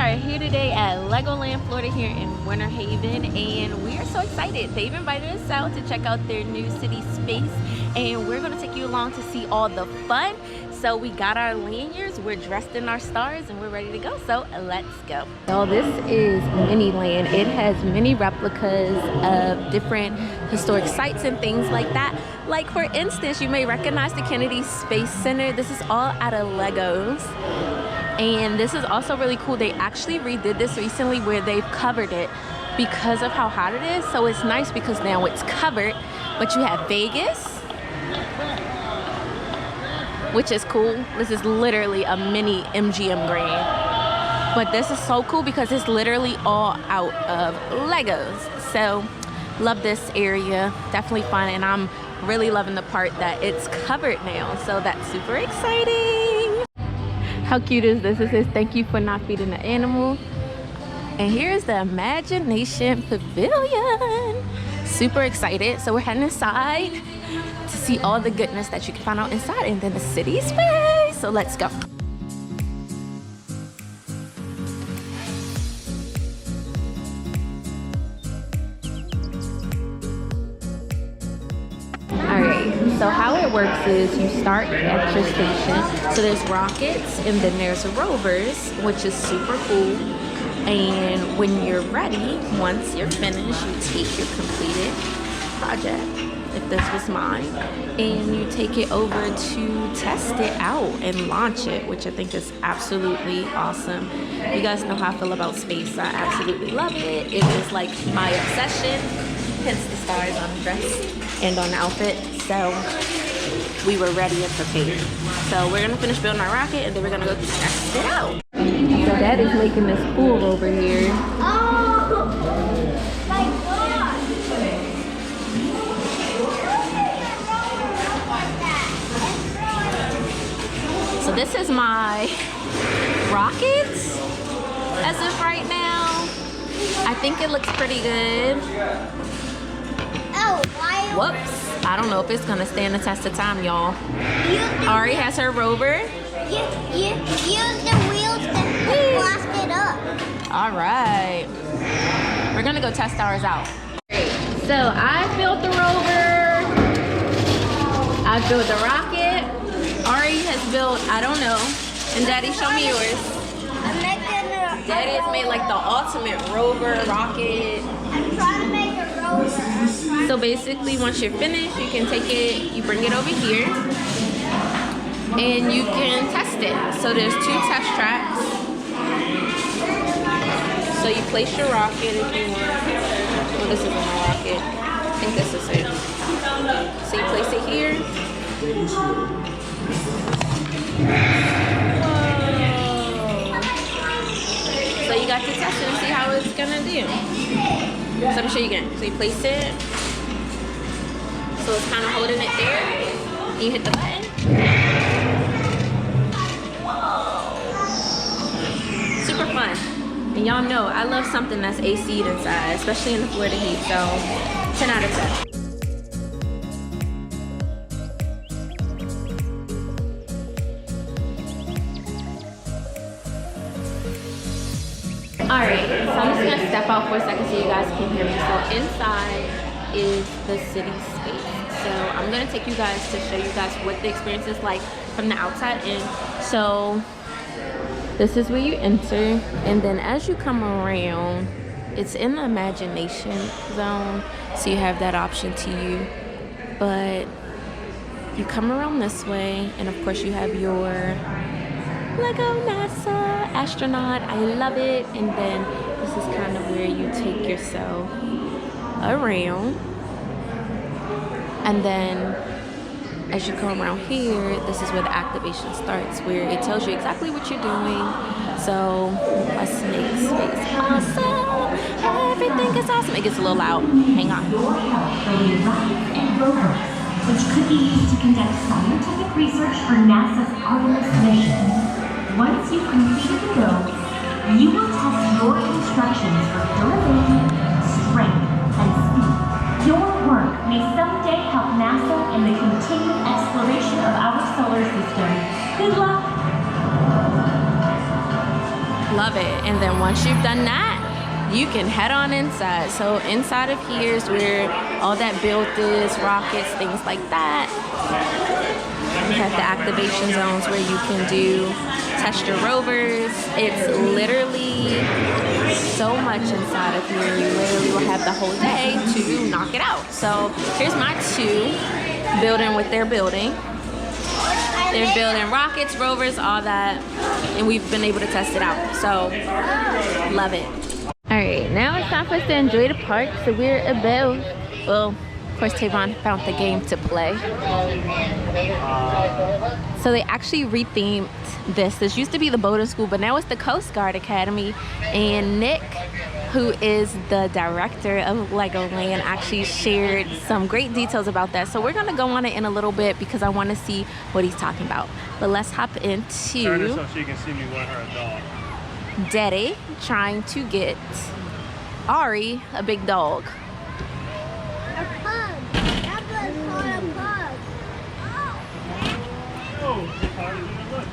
are here today at Legoland Florida here in Winter Haven, and we are so excited. They've invited us out to check out their new city space, and we're going to take you along to see all the fun. So we got our lanyards, we're dressed in our stars, and we're ready to go. So let's go. So this is Miniland. It has many replicas of different historic sites and things like that. Like for instance, you may recognize the Kennedy Space Center. This is all out of Legos. And this is also really cool. They actually redid this recently where they've covered it because of how hot it is. So it's nice because now it's covered, but you have Vegas, which is cool. This is literally a mini MGM Grand. But this is so cool because it's literally all out of Legos. So love this area, definitely fun. And I'm really loving the part that it's covered now. So that's super exciting. How cute is this? It says, thank you for not feeding the animal. And here's the Imagination Pavilion. Super excited. So we're heading inside to see all the goodness that you can find out inside and then the city space. So let's go. So how it works is you start at your station. So there's rockets and then there's rovers, which is super cool. And when you're ready, once you're finished, you take your completed project, if this was mine, and you take it over to test it out and launch it, which I think is absolutely awesome. You guys know how I feel about space. I absolutely love it. It is like my obsession, hence the stars on the dress and on the outfit. So we were ready and prepared. So we're gonna finish building our rocket and then we're gonna go test it out. So Dad is making this pool over here. Oh my God! So this is my rocket as of right now. I think it looks pretty good. Oh, why? Whoops. I don't know if it's gonna stand the test of time, y'all. Ari has her rover. Use the wheels to blast it up. All right. We're gonna go test ours out. So I built the rover. I built the rocket. Ari has built, I don't know. And Daddy, show me yours. Daddy has made like the ultimate rover rocket. I'm trying to make a rover. So basically, once you're finished, you can take it, you bring it over here, and you can test it. So there's 2 test tracks. So you place your rocket if you want. Well, this isn't my rocket. I think this is it. So you place it here. Whoa. So you got to test it and see how it's gonna do. So let me show you again. So you place it. So it's kind of holding it there. And you hit the button. Super fun. And y'all know I love something that's AC'd inside, especially in the Florida heat. So 10 out of 10. Alright, so I'm just going to step out for a second so you guys can hear me. So inside is the city space. So I'm going to take you guys to show you guys what the experience is like from the outside in. So this is where you enter, and then as you come around, it's in the imagination zone. So you have that option to you. But you come around this way, and of course you have your Lego NASA astronaut. I love it. And then this is kind of where you take yourself around, and then as you come around here, this is where the activation starts, where it tells you exactly what you're doing. So a snake's face, awesome, everything is awesome. It gets a little loud, hang on. Which could be used to conduct scientific research for NASA's Artemis mission. Once you've completed the build, you will test your instructions for durability, strength, and speed. Your work may someday help NASA in the continued exploration of our solar system. Good luck! love it. And then once you've done that, you can head on inside. So inside of here is where all that built is, rockets, things like that. We have the activation zones where you can test your rovers. It's literally so much inside of here. You literally will have the whole day to knock it out. So here's my 2 building what they're building. They're building rockets, rovers, all that, and we've been able to test it out. So love it. All right, now it's time for us to enjoy the park. So we're about, well, of course Tavon found the game to play. So they actually rethemed this. This used to be the boating school, but now it's the Coast Guard Academy. And Nick, who is the director of Legoland, actually shared some great details about that. So we're gonna go on it in a little bit because I wanna see what he's talking about. But let's hop into turn this so she can see me want her a dog. Daddy trying to get Ari a big dog. A pug. That was called a pug. Oh, it's harder than it looks.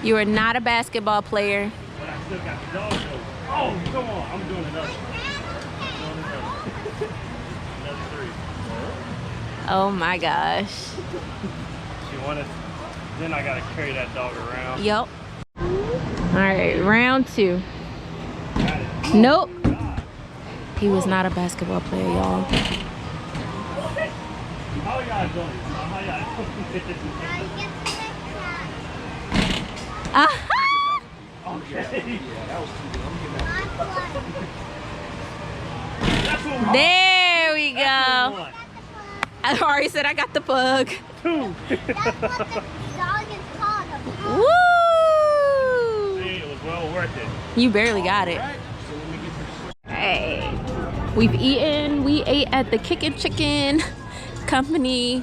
You are not a basketball player. But I still got the dog though. Oh, come on. I'm doing another one. Another 3. Oh my gosh. She wanted, then I gotta carry that dog around. Yup. All right, round 2. Got it. Nope. God. He was not a basketball player, y'all. How y'all doing? How y'all Aha! Okay. There we go. That's I already said I got the pug. 2. That's what the dog is called, a pug. Woo! See, it was well worth it. You barely got it. Hey, we've eaten. We ate at the Kickin' Chicken Company.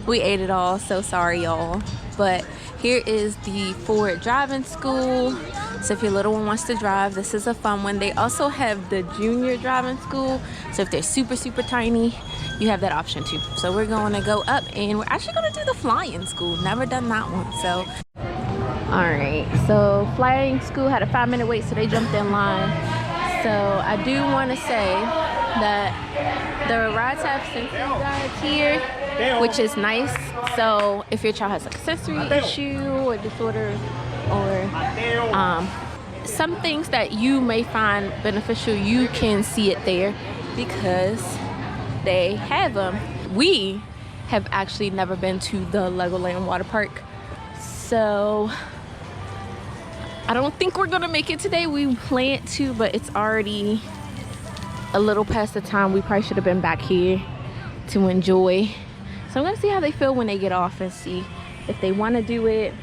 We ate it all. So sorry, y'all. But here is the Ford driving school. So if your little one wants to drive, this is a fun one. They also have the junior driving school. So if they're super, super tiny, you have that option too. So we're going to go up and we're actually going to do the flying school. Never done that one. So, all right. So flying school had a 5-minute wait, so they jumped in line. So I do want to say that the rides have sensory guides here, which is nice. So if your child has like a sensory issue or disorder or some things that you may find beneficial, you can see it there because they have them. We have actually never been to the Legoland water park, so I don't think we're gonna make it today. We planned to, but it's already a little past the time. We probably should have been back here to enjoy. So I'm gonna see how they feel when they get off and see if they want to do it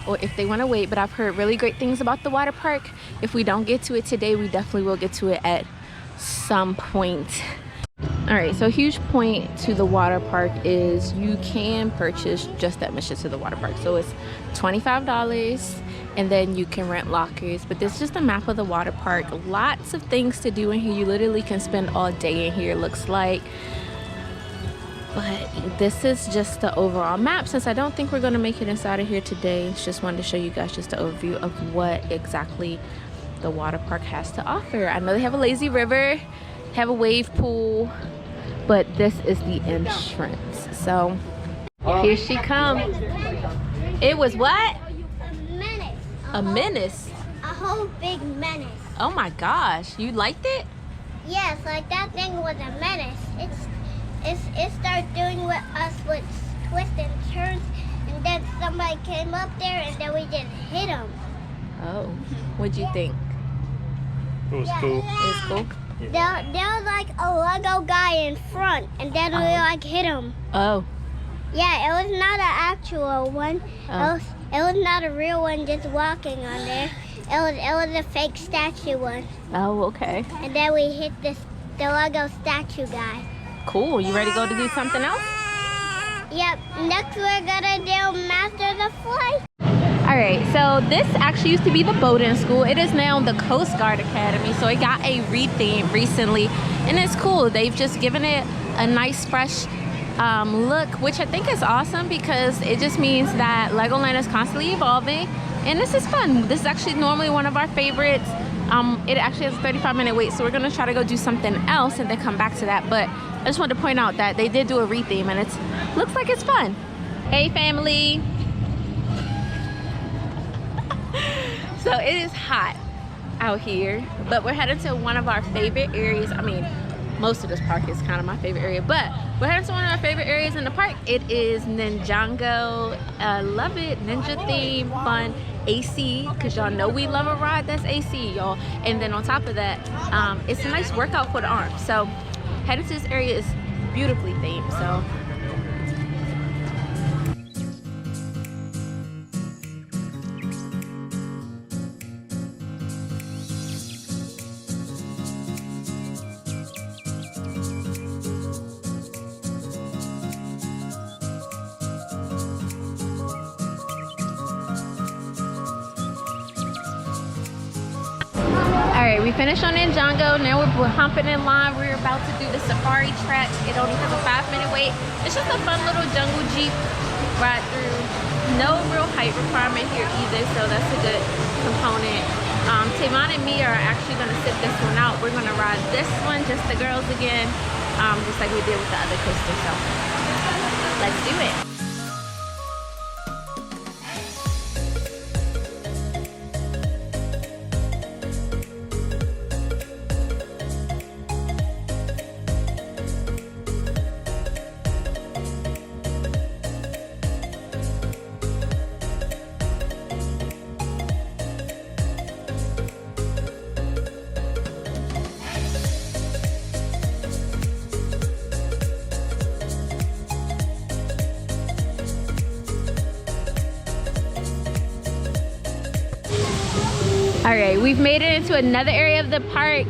or if they want to wait. But I've heard really great things about the water park. If we don't get to it today, we definitely will get to it at some point. All right, so a huge point to the water park is you can purchase just admission to the water park. So it's $25 and then you can rent lockers. But this is just a map of the water park. Lots of things to do in here. You literally can spend all day in here, it looks like. But this is just the overall map. Since I don't think we're gonna make it inside of here today, just wanted to show you guys just an overview of what exactly the water park has to offer. I know they have a lazy river, have a wave pool, but this is the entrance. So here she comes. It was what? A menace. A menace. A whole big menace. Oh my gosh, you liked it? Yes, like that thing was a menace. It started doing with us with twists and turns, and then somebody came up there and then we just hit them. Oh, what'd you think? It was cool. It was cool? There was like a Lego guy in front, and then we like hit him. Oh. Yeah, it was not an actual one. Oh. It was not a real one just walking on there. It was a fake statue one. Oh, okay. And then we hit the Lego statue guy. Cool, you ready to go to do something else? Yep, next we're gonna do Master the Flight. All right, so this actually used to be the boating school. It is now the Coast Guard Academy, so it got a retheme recently, and it's cool. They've just given it a nice, fresh look, which I think is awesome because it just means that Legoland is constantly evolving, And this is fun. This is actually normally one of our favorites. It actually has a 35-minute wait, so we're gonna try to go do something else and then come back to that. But I just wanted to point out that they did do a retheme, and it looks like it's fun. Hey, family. So it is hot out here, but we're headed to one of our favorite areas. I mean, most of this park is kind of my favorite area, but we're headed to one of our favorite areas in the park. It is Ninjango. I love it. Ninja theme, fun, AC, because y'all know we love a ride that's AC, y'all. And then on top of that, it's a nice workout for the arms. So headed to this area is beautifully themed. So we finished on Ninjango. Now we're humping in line. We're about to do the safari track. It only has a 5-minute wait. It's just a fun little jungle jeep ride through. No real height requirement here either, so that's a good component. Tavon and me are actually going to sit this one out. We're going to ride this one, just the girls again, just like we did with the other coaster. So let's do it. All right, we've made it into another area of the park.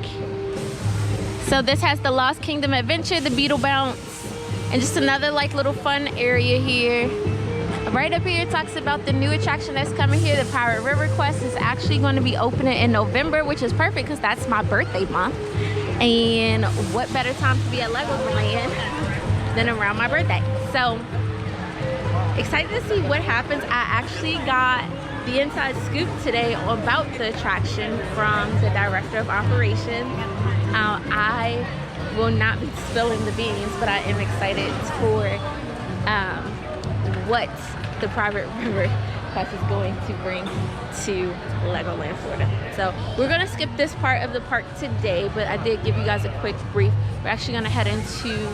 So this has the Lost Kingdom Adventure, the Beetle Bounce, and just another like little fun area here. Right up here it talks about the new attraction that's coming here. The Pirate River Quest is actually going to be opening in November, which is perfect because that's my birthday month. And what better time to be at Legoland than around my birthday? So excited to see what happens. I actually got the inside scoop today about the attraction from the director of operations. I will not be spilling the beans, but I am excited for what the Private River Quest is going to bring to Legoland Florida. So we're gonna skip this part of the park today, but I did give you guys a quick brief. We're actually gonna head into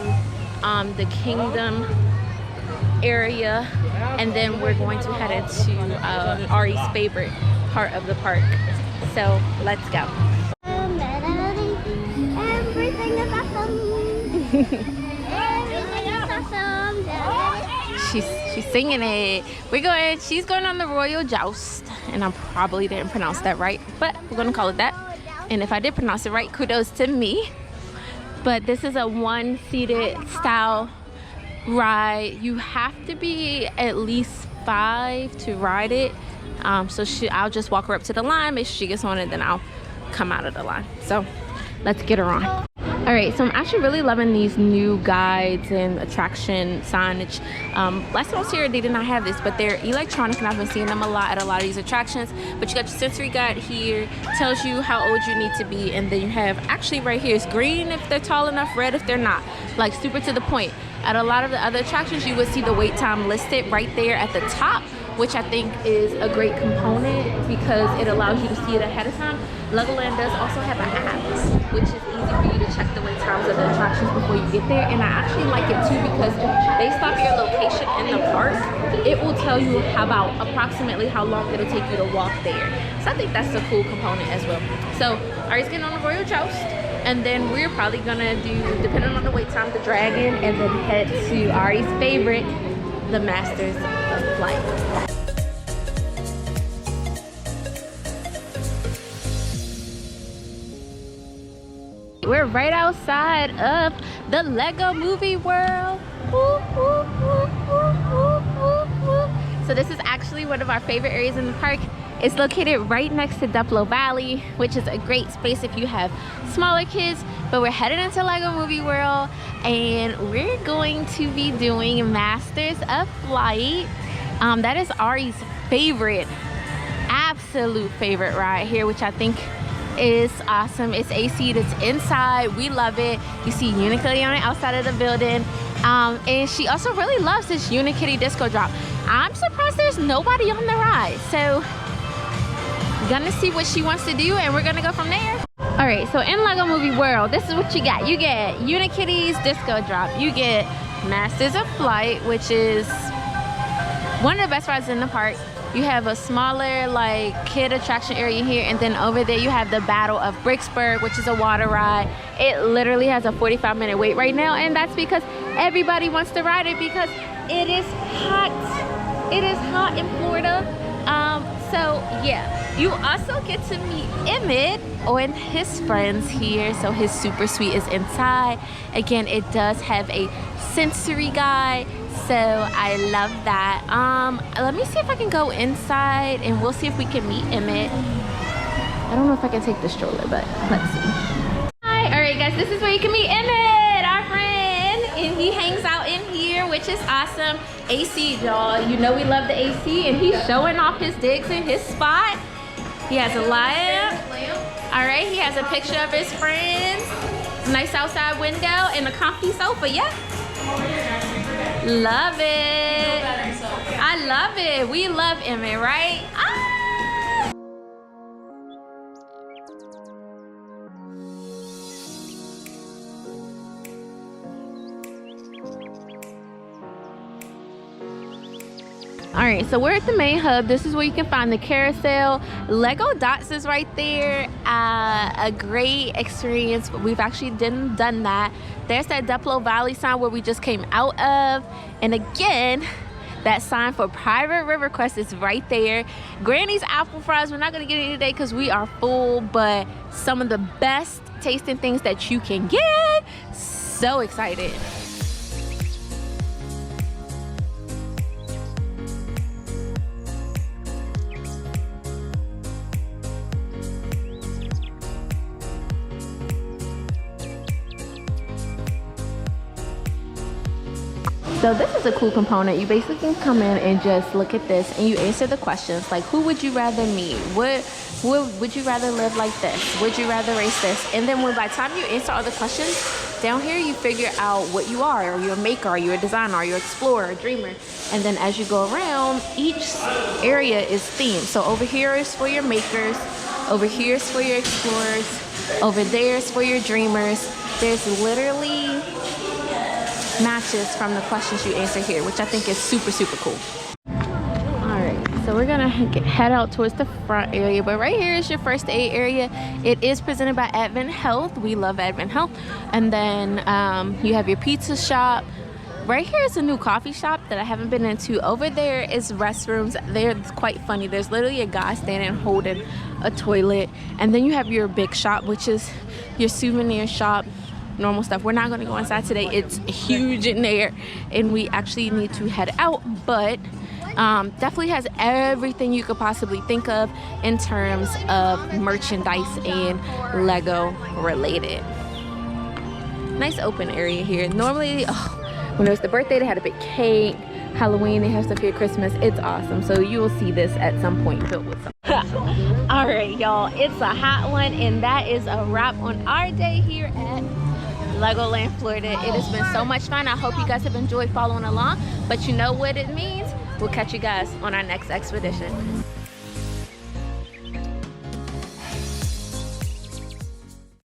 the Kingdom area, and then we're going to head into Ari's favorite part of the park. So let's go. Everything is awesome. Everything is awesome. She's singing it. She's going on the Royal Joust, and I probably didn't pronounce that right, but we're gonna call it that. And if I did pronounce it right, kudos to me. But this is a one-seated style ride. You have to be at least 5 to ride it. So I'll just walk her up to the line, make sure she gets on it, then I'll come out of the line. So let's get her on. All right, so I'm actually really loving these new guides and attraction signage. Last time I was here, they did not have this, but they're electronic, and I've been seeing them a lot at a lot of these attractions. But you got your sensory guide here, tells you how old you need to be, and then you have, actually right here, it's green if they're tall enough, red if they're not, like super to the point. At a lot of the other attractions, you would see the wait time listed right there at the top, which I think is a great component because it allows you to see it ahead of time. Legoland does also have an app, which is easy for you to check the wait times of the attractions before you get there. And I actually like it too because based off your location in the park, it will tell you about approximately how long it'll take you to walk there. So I think that's a cool component as well. So Ari's getting on the Royal Joust, and then we're probably gonna do, depending on the wait time, the Dragon, and then head to Ari's favorite, the Masters of Flight. We're right outside of the Lego Movie World. So this is actually one of our favorite areas in the park. It's located right next to Duplo Valley, which is a great space if you have smaller kids. But we're headed into Lego Movie World, and we're going to be doing Masters of Flight. That is Ari's favorite absolute favorite ride here, which I think is awesome. It's AC, it's inside, we love it. You see Unikitty on the outside of the building. And she also really loves this Unikitty disco drop. I'm surprised there's nobody on the ride. So gonna see what she wants to do and we're gonna go from there. All right, so in Lego Movie World, this is what you got. You get Unikitty's disco drop. You get Masters of Flight, which is one of the best rides in the park. You have a smaller like kid attraction area here, and then over there you have the Battle of Bricksburg, which is a water ride. It literally has a 45-minute wait right now, and that's because everybody wants to ride it because it is hot. It is hot in Florida. So yeah, you also get to meet Emmet and his friends here. So his super suite is inside. Again, it does have a sensory guide, so I love that. Let me see if I can go inside and we'll see if we can meet Emmet. I don't know if I can take the stroller, but let's see. Hi, all right guys, this is where you can meet Emmet, our friend, and he hangs out in here, which is awesome. AC, y'all, you know we love the AC, and he's showing off his digs in his spot. He has a lamp. All right, he has a picture of his friends. Nice outside window and a comfy sofa, yeah. Love it. I love it. We love Emmet, right? Ah! All right, so we're at the main hub. This is where you can find the carousel. Lego Dots is right there. A great experience. We've actually done that. There's that Duplo Valley sign where we just came out of. And again, that sign for Private River Quest is right there. Granny's apple fries, we're not gonna get any today because we are full, but some of the best tasting things that you can get. So excited. So this is a cool component. You basically can come in and just look at this and you answer the questions like, who would you rather meet? Would you rather live like this? Would you rather race this? And then by the time you answer all the questions, down here you figure out what you are. Are you a maker? Are you a designer? Are you an explorer, a dreamer? And then as you go around, each area is themed. So over here is for your makers. Over here is for your explorers. Over there is for your dreamers. There's literally matches from the questions you answer here, which I think is super, super cool. All right, so we're gonna head out towards the front area, but right here is your first aid area. It is presented by Advent Health. We love Advent Health. And then you have your pizza shop. Right here is a new coffee shop that I haven't been into. Over there is restrooms. They're quite funny. There's literally a guy standing holding a toilet. And then you have your big shop, which is your souvenir shop. Normal stuff. We're not going to go inside today. It's huge in there and we actually need to head out, but definitely has everything you could possibly think of in terms of merchandise and Lego related. Nice open area here. Normally when there's the birthday they had a big cake, Halloween they have stuff here, Christmas. It's awesome. So you will see this at some point filled with some. All right, y'all, it's a hot one and that is a wrap on our day here at Legoland Florida. It has been so much fun. I hope you guys have enjoyed following along, but you know what it means. We'll catch you guys on our next expedition.